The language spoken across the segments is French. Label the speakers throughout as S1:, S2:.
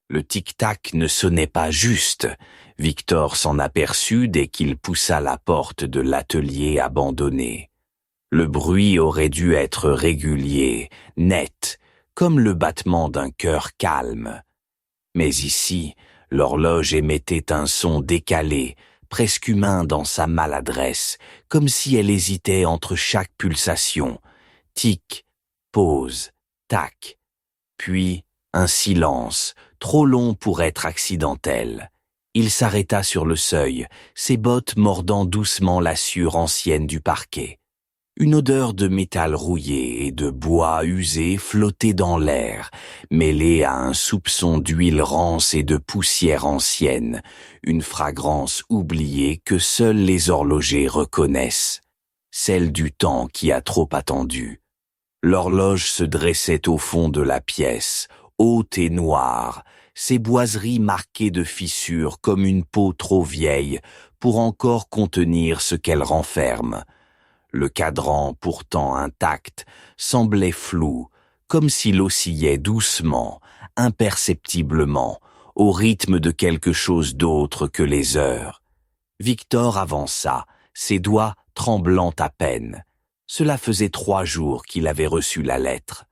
S1: Le tic-tac ne sonnait pas juste. Victor s'en aperçut dès qu'il poussa la porte de l'atelier abandonné. Le bruit aurait dû être régulier, net, comme le battement d'un cœur calme. Mais ici, l'horloge émettait un son décalé, presque humain dans sa maladresse, comme si elle hésitait entre chaque pulsation. Tic, pause, tac. Puis, un silence, trop long pour être accidentel. Il s'arrêta sur le seuil, ses bottes mordant doucement la sueur ancienne du parquet. Une odeur de métal rouillé et de bois usé flottait dans l'air, mêlée à un soupçon d'huile rance et de poussière ancienne, une fragrance oubliée que seuls les horlogers reconnaissent, celle du temps qui a trop attendu. L'horloge se dressait au fond de la pièce, haute et noire, ses boiseries marquées de fissures comme une peau trop vieille pour encore contenir ce qu'elle renferme. Le cadran, pourtant intact, semblait flou, comme s'il oscillait doucement, imperceptiblement, au rythme de quelque chose d'autre que les heures. Victor avança, ses doigts tremblant à peine. Cela faisait 3 jours qu'il avait reçu la lettre.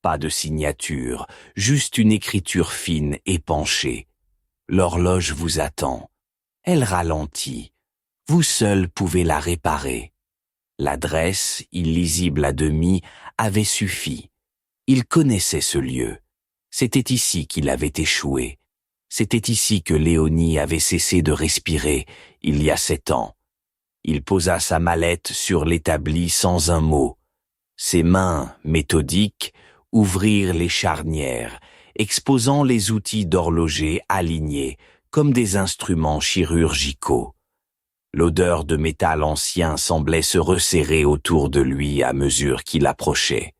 S1: Pas de signature, juste une écriture fine et penchée. L'horloge vous attend. Elle ralentit. Vous seul pouvez la réparer. L'adresse, illisible à demi, avait suffi. Il connaissait ce lieu. C'était ici qu'il avait échoué. C'était ici que Léonie avait cessé de respirer, il y a 7 ans. Il posa sa mallette sur l'établi sans un mot. Ses mains, méthodiques, ouvrirent les charnières, exposant les outils d'horloger alignés, comme des instruments chirurgicaux. L'odeur de métal ancien semblait se resserrer autour de lui à mesure qu'il approchait.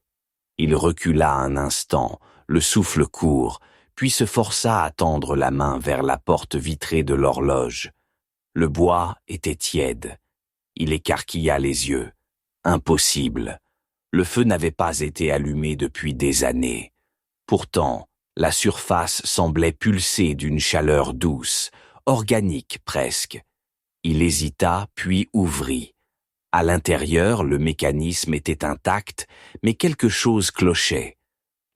S1: Il recula un instant, le souffle court, puis se força à tendre la main vers la porte vitrée de l'horloge. Le bois était tiède. Il écarquilla les yeux. Impossible. Le feu n'avait pas été allumé depuis des années. Pourtant, la surface semblait pulser d'une chaleur douce, organique presque. Il hésita, puis ouvrit. À l'intérieur, le mécanisme était intact, mais quelque chose clochait.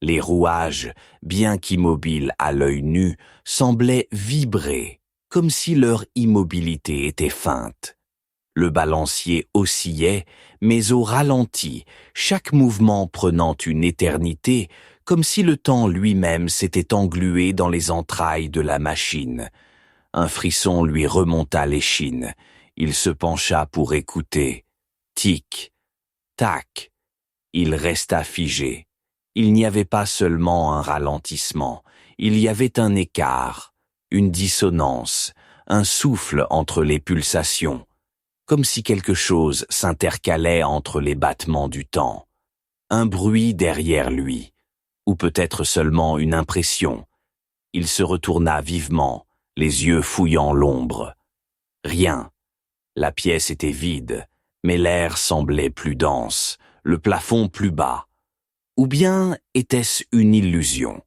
S1: Les rouages, bien qu'immobiles à l'œil nu, semblaient vibrer, comme si leur immobilité était feinte. Le balancier oscillait, mais au ralenti, chaque mouvement prenant une éternité, comme si le temps lui-même s'était englué dans les entrailles de la machine. Un frisson lui remonta l'échine. Il se pencha pour écouter. Tic, tac. Il resta figé. Il n'y avait pas seulement un ralentissement, il y avait un écart, une dissonance, un souffle entre les pulsations, comme si quelque chose s'intercalait entre les battements du temps. Un bruit derrière lui, ou peut-être seulement une impression. Il se retourna vivement, les yeux fouillant l'ombre. Rien. La pièce était vide, mais l'air semblait plus dense, le plafond plus bas. Ou bien était-ce une illusion?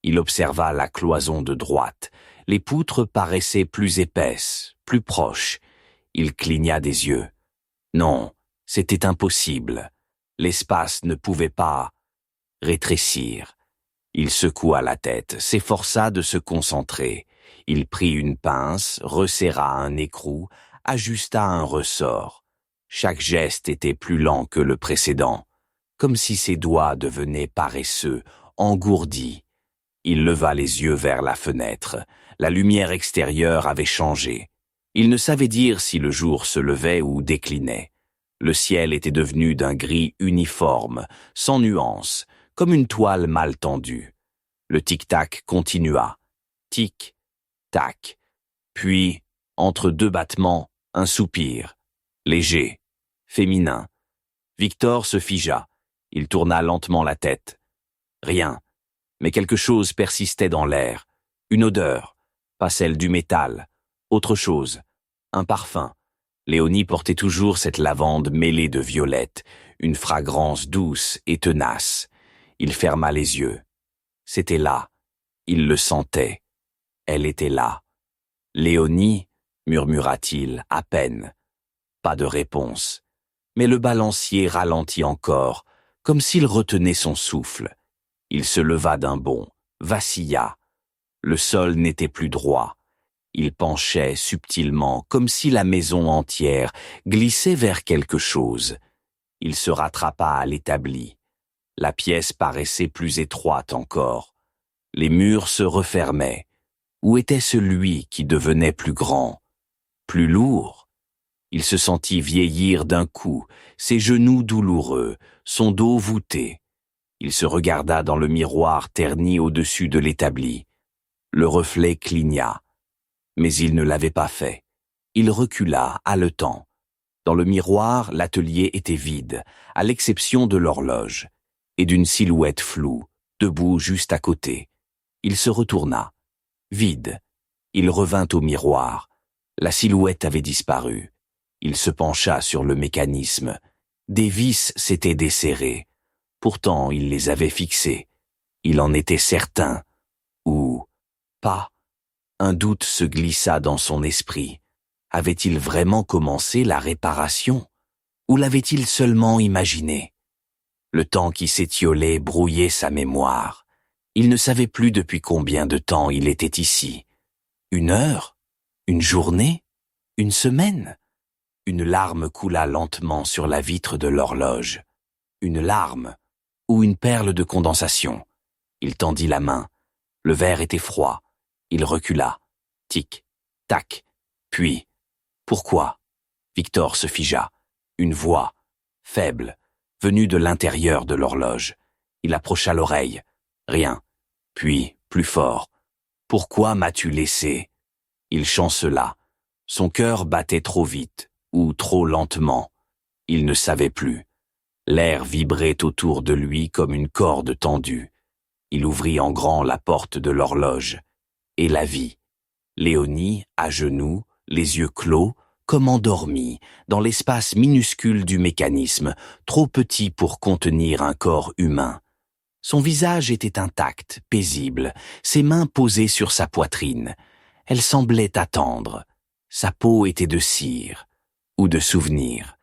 S1: Il observa la cloison de droite. Les poutres paraissaient plus épaisses, plus proches. Il cligna des yeux. Non, c'était impossible. L'espace ne pouvait pas rétrécir. Il secoua la tête, s'efforça de se concentrer. Il prit une pince, resserra un écrou, ajusta un ressort. Chaque geste était plus lent que le précédent, comme si ses doigts devenaient paresseux, engourdis. Il leva les yeux vers la fenêtre. La lumière extérieure avait changé. Il ne savait dire si le jour se levait ou déclinait. Le ciel était devenu d'un gris uniforme, sans nuance, comme une toile mal tendue. Le tic-tac continua. Tic, tac. Puis, entre 2 battements, un soupir. Léger, féminin. Victor se figea. Il tourna lentement la tête. Rien. Mais quelque chose persistait dans l'air. Une odeur. Pas celle du métal. Autre chose. Un parfum. Léonie portait toujours cette lavande mêlée de violette, une fragrance douce et tenace. Il ferma les yeux. C'était là. Il le sentait. Elle était là. « Léonie » murmura-t-il, à peine. Pas de réponse. Mais le balancier ralentit encore, comme s'il retenait son souffle. Il se leva d'un bond, vacilla. Le sol n'était plus droit. Il penchait subtilement, comme si la maison entière glissait vers quelque chose. Il se rattrapa à l'établi. La pièce paraissait plus étroite encore. Les murs se refermaient. Où était celui qui devenait plus grand, plus lourd? Il se sentit vieillir d'un coup, ses genoux douloureux, son dos voûté. Il se regarda dans le miroir terni au-dessus de l'établi. Le reflet cligna. Mais il ne l'avait pas fait. Il recula, haletant. Dans le miroir, l'atelier était vide, à l'exception de l'horloge, et d'une silhouette floue, debout juste à côté. Il se retourna. Vide. Il revint au miroir. La silhouette avait disparu. Il se pencha sur le mécanisme. Des vis s'étaient desserrées. Pourtant, il les avait fixées. Il en était certain. Ou pas. Un doute se glissa dans son esprit. Avait-il vraiment commencé la réparation? Ou l'avait-il seulement imaginé? Le temps qui s'étiolait brouillait sa mémoire. Il ne savait plus depuis combien de temps il était ici. 1 heure? Une journée? Une semaine? Une larme coula lentement sur la vitre de l'horloge. Une larme ou une perle de condensation. Il tendit la main. Le verre était froid. Il recula. Tic, tac, puis... Pourquoi? Victor se figea. Une voix, faible, venue de l'intérieur de l'horloge. Il approcha l'oreille. Rien. Puis, plus fort. Pourquoi m'as-tu laissé? Il chancela. Son cœur battait trop vite, ou trop lentement. Il ne savait plus. L'air vibrait autour de lui comme une corde tendue. Il ouvrit en grand la porte de l'horloge, et la vit. Léonie, à genoux, les yeux clos, comme endormie, dans l'espace minuscule du mécanisme, trop petit pour contenir un corps humain. Son visage était intact, paisible, ses mains posées sur sa poitrine. Elle semblait attendre. Sa peau était de cire, ou de souvenir.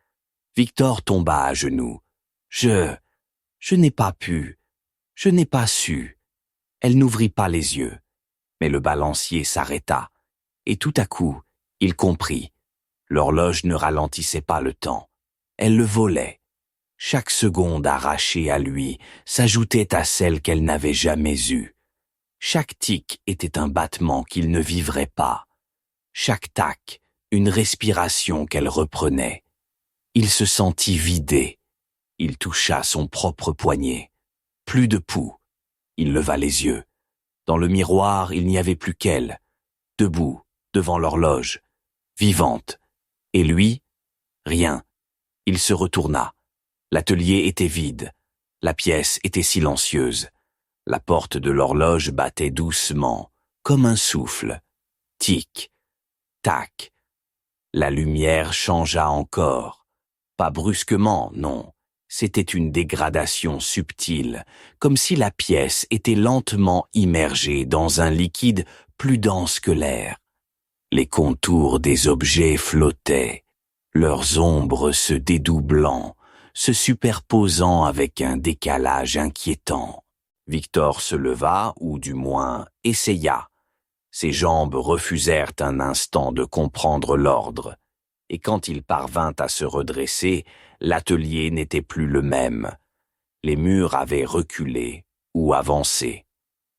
S1: Victor tomba à genoux. Je n'ai pas pu, je n'ai pas su. Elle n'ouvrit pas les yeux. Mais le balancier s'arrêta. Et tout à coup, il comprit. L'horloge ne ralentissait pas le temps. Elle le volait. Chaque seconde arrachée à lui s'ajoutait à celle qu'elle n'avait jamais eue. Chaque tic était un battement qu'il ne vivrait pas. Chaque tac, une respiration qu'elle reprenait. Il se sentit vidé. Il toucha son propre poignet. Plus de pouls. Il leva les yeux. Dans le miroir, il n'y avait plus qu'elle, debout, devant l'horloge, vivante. Et lui, rien. Il se retourna. L'atelier était vide. La pièce était silencieuse. La porte de l'horloge battait doucement, comme un souffle. Tic, tac. La lumière changea encore. Pas brusquement, non. C'était une dégradation subtile, comme si la pièce était lentement immergée dans un liquide plus dense que l'air. Les contours des objets flottaient, leurs ombres se dédoublant, se superposant avec un décalage inquiétant. Victor se leva, ou du moins essaya. Ses jambes refusèrent un instant de comprendre l'ordre, et quand il parvint à se redresser, l'atelier n'était plus le même. Les murs avaient reculé ou avancé.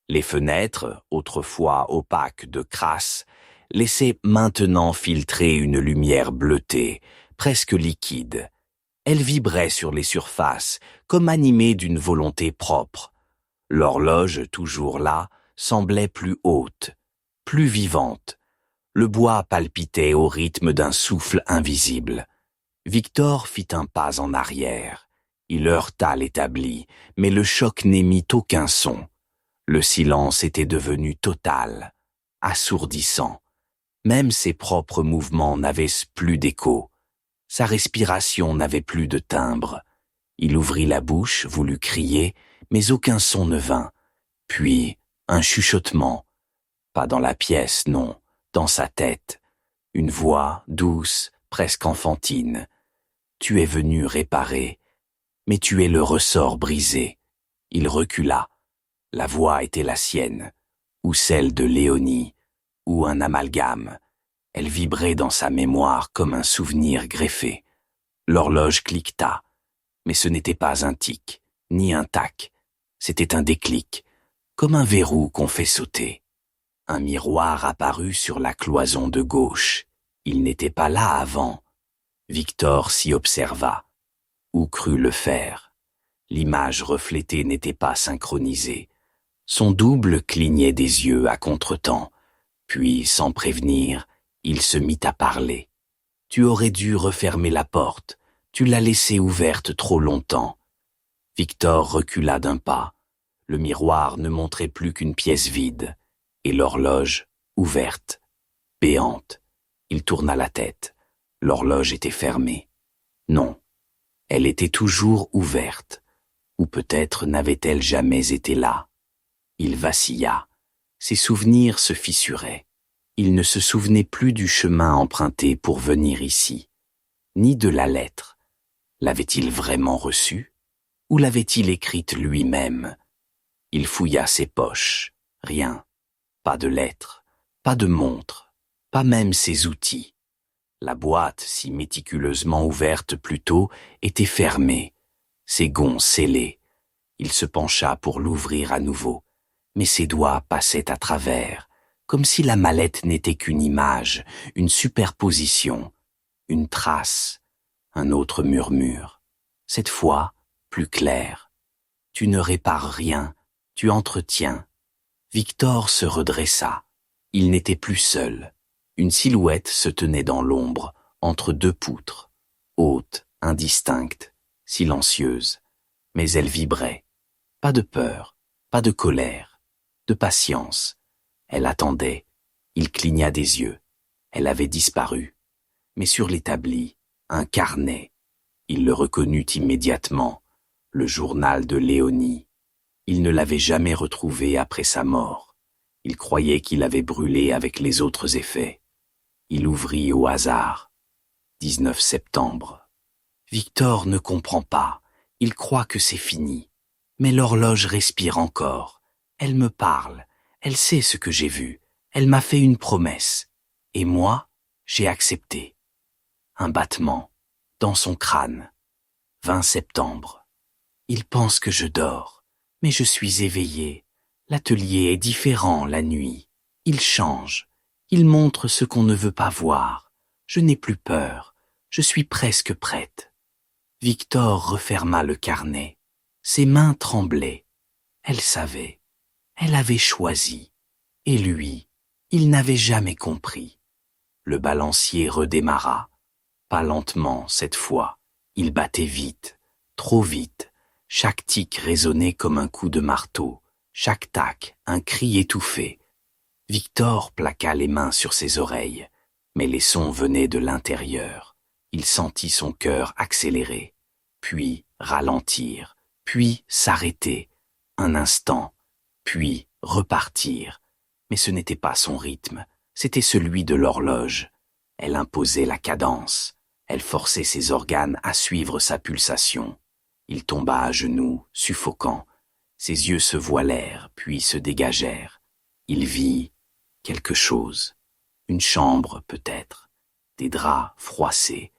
S1: Les fenêtres, autrefois opaques de crasse, laissaient maintenant filtrer une lumière bleutée, presque liquide. Elle vibrait sur les surfaces, comme animée d'une volonté propre. L'horloge, toujours là, semblait plus haute, plus vivante. Le bois palpitait au rythme d'un souffle invisible. Victor fit un pas en arrière. Il heurta l'établi, mais le choc n'émit aucun son. Le silence était devenu total, assourdissant. Même ses propres mouvements n'avaient plus d'écho. Sa respiration n'avait plus de timbre. Il ouvrit la bouche, voulut crier, mais aucun son ne vint. Puis, un chuchotement. Pas dans la pièce, non, dans sa tête. Une voix douce, presque enfantine. Tu es venu réparer, mais tu es le ressort brisé. Il recula. La voix était la sienne, ou celle de Léonie, ou un amalgame. Elle vibrait dans sa mémoire comme un souvenir greffé. L'horloge cliqueta, mais ce n'était pas un tic, ni un tac. C'était un déclic, comme un verrou qu'on fait sauter. Un miroir apparut sur la cloison de gauche. Il n'était pas là avant. Victor s'y observa, ou crut le faire. L'image reflétée n'était pas synchronisée. Son double clignait des yeux à contretemps, puis, sans prévenir, il se mit à parler. Tu aurais dû refermer la porte, tu l'as laissée ouverte trop longtemps. Victor recula d'un pas. Le miroir ne montrait plus qu'une pièce vide, et l'horloge, ouverte, béante. Il tourna la tête. L'horloge était fermée. Non, elle était toujours ouverte, ou peut-être n'avait-elle jamais été là. Il vacilla. Ses souvenirs se fissuraient. Il ne se souvenait plus du chemin emprunté pour venir ici, ni de la lettre. L'avait-il vraiment reçue, ou l'avait-il écrite lui-même? Il fouilla ses poches. Rien. Pas de lettre, pas de montre, pas même ses outils. La boîte, si méticuleusement ouverte plus tôt, était fermée, ses gonds scellés. Il se pencha pour l'ouvrir à nouveau, mais ses doigts passaient à travers, comme si la mallette n'était qu'une image, une superposition, une trace, un autre murmure. Cette fois, plus clair. Tu ne répares rien, tu entretiens. Victor se redressa. Il n'était plus seul. Une silhouette se tenait dans l'ombre, entre deux poutres, haute, indistincte, silencieuse. Mais elle vibrait. Pas de peur, pas de colère, de patience. Elle attendait. Il cligna des yeux. Elle avait disparu. Mais sur l'établi, un carnet. Il le reconnut immédiatement. Le journal de Léonie. Il ne l'avait jamais retrouvé après sa mort. Il croyait qu'il avait brûlé avec les autres effets. Il ouvrit au hasard. 19 septembre. Victor ne comprend pas. Il croit que c'est fini. Mais l'horloge respire encore. Elle me parle. Elle sait ce que j'ai vu. Elle m'a fait une promesse. Et moi, j'ai accepté. Un battement. Dans son crâne. 20 septembre. Il pense que je dors. Mais je suis éveillé. L'atelier est différent la nuit. Il change. Il montre ce qu'on ne veut pas voir. Je n'ai plus peur. Je suis presque prête. Victor referma le carnet. Ses mains tremblaient. Elle savait. Elle avait choisi. Et lui, il n'avait jamais compris. Le balancier redémarra. Pas lentement cette fois. Il battait vite, trop vite. Chaque tic résonnait comme un coup de marteau. Chaque tac, un cri étouffé. Victor plaqua les mains sur ses oreilles, mais les sons venaient de l'intérieur. Il sentit son cœur accélérer, puis ralentir, puis s'arrêter, un instant, puis repartir. Mais ce n'était pas son rythme, c'était celui de l'horloge. Elle imposait la cadence, elle forçait ses organes à suivre sa pulsation. Il tomba à genoux, suffocant. Ses yeux se voilèrent, puis se dégagèrent. Il vit quelque chose. Une chambre, peut-être. Des draps froissés.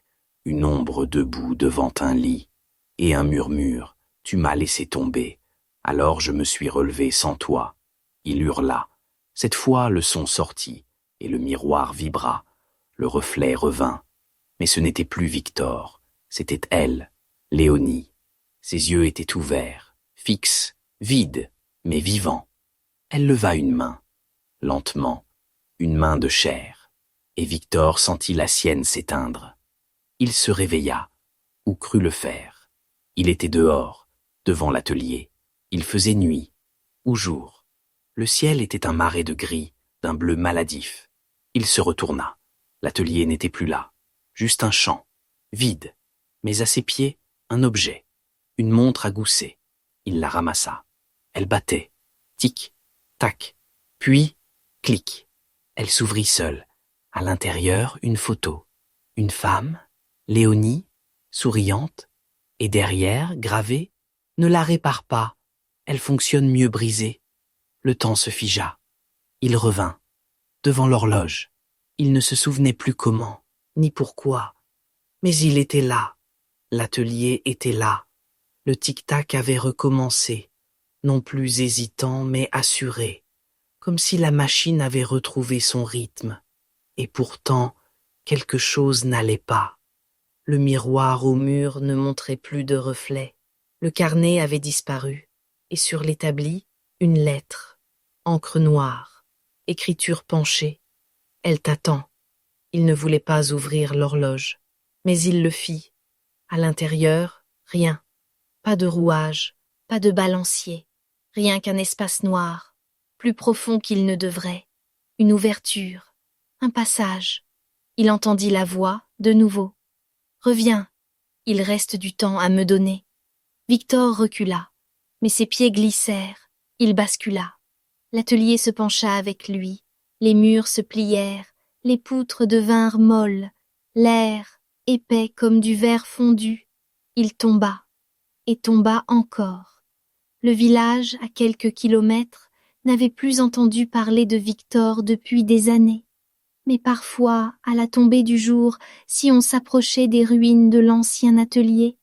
S1: Une ombre debout devant un lit. Et un murmure. Tu m'as laissé tomber. Alors je me suis relevé sans toi. Il hurla. Cette fois, le son sortit, et le miroir vibra. Le reflet revint. Mais ce n'était plus Victor. C'était elle, Léonie. Ses yeux étaient ouverts, fixes, vides, mais vivants. Elle leva une main, lentement, une main de chair, et Victor sentit la sienne s'éteindre. Il se réveilla, ou crut le faire. Il était dehors, devant l'atelier. Il faisait nuit, ou jour. Le ciel était un marais de gris, d'un bleu maladif. Il se retourna. L'atelier n'était plus là, juste un champ, vide, mais à ses pieds, un objet. Une montre à gousset. Il la ramassa. Elle battait. Tic,
S2: tac, puis, clic. Elle s'ouvrit seule. À l'intérieur, une photo. Une femme, Léonie, souriante, et derrière, gravée, « Ne la répare pas, elle fonctionne mieux brisée ». Le temps se figea. Il revint, devant l'horloge. Il ne se souvenait plus comment, ni pourquoi. Mais il était là. L'atelier était là. Le tic-tac avait recommencé, non plus hésitant, mais assuré, comme si la machine avait retrouvé son rythme. Et pourtant, quelque chose n'allait pas. Le miroir au mur ne montrait plus de reflet. Le carnet avait disparu, et sur l'établi, une lettre, encre noire, écriture penchée. « Elle t'attend ». Il ne voulait pas ouvrir l'horloge, mais il le fit. À l'intérieur, rien. Pas de rouage, pas de balancier, rien qu'un espace noir, plus profond qu'il ne devrait. Une ouverture, un passage. Il entendit la voix, de nouveau. « Reviens, il reste du temps à me donner. » Victor recula, mais ses pieds glissèrent. Il bascula. L'atelier se pencha avec lui. Les murs se plièrent. Les poutres devinrent molles. L'air, épais comme du verre fondu. Il tomba, et tomba encore. Le village, à quelques kilomètres, n'avait plus entendu parler de Victor depuis des années. Mais parfois, à la tombée du jour, si on s'approchait des ruines de l'ancien atelier,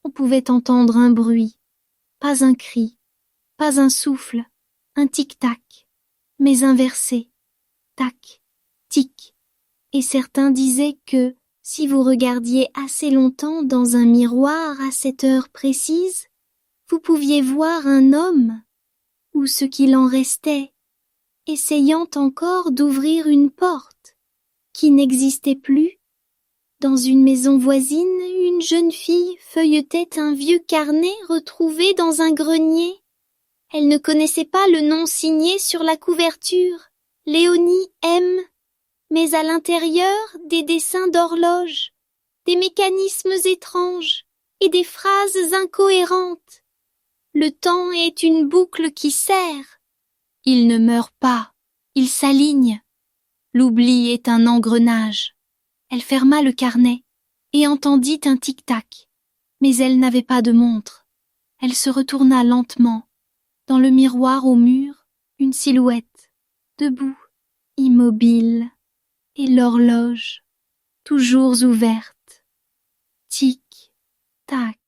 S2: on pouvait entendre un bruit, pas un cri, pas un souffle, un tic-tac, mais inversé, tac, tic. Et certains disaient que, si vous regardiez assez longtemps dans un miroir à cette heure précise, vous pouviez voir un homme, ou ce qu'il en restait, essayant encore d'ouvrir une porte qui n'existait plus. Dans une maison voisine, une jeune fille feuilletait un vieux carnet retrouvé dans un grenier. Elle ne connaissait pas le nom signé sur la couverture, Léonie M., mais à l'intérieur des dessins d'horloges, des mécanismes étranges et des phrases incohérentes. Le temps est une boucle qui serre. Il ne meurt pas, il s'aligne. L'oubli est un engrenage. Elle ferma le carnet et entendit un tic-tac. Mais elle n'avait pas de montre. Elle se retourna lentement. Dans le miroir au mur, une silhouette, debout, immobile, et l'horloge, toujours ouverte. Tic-tac.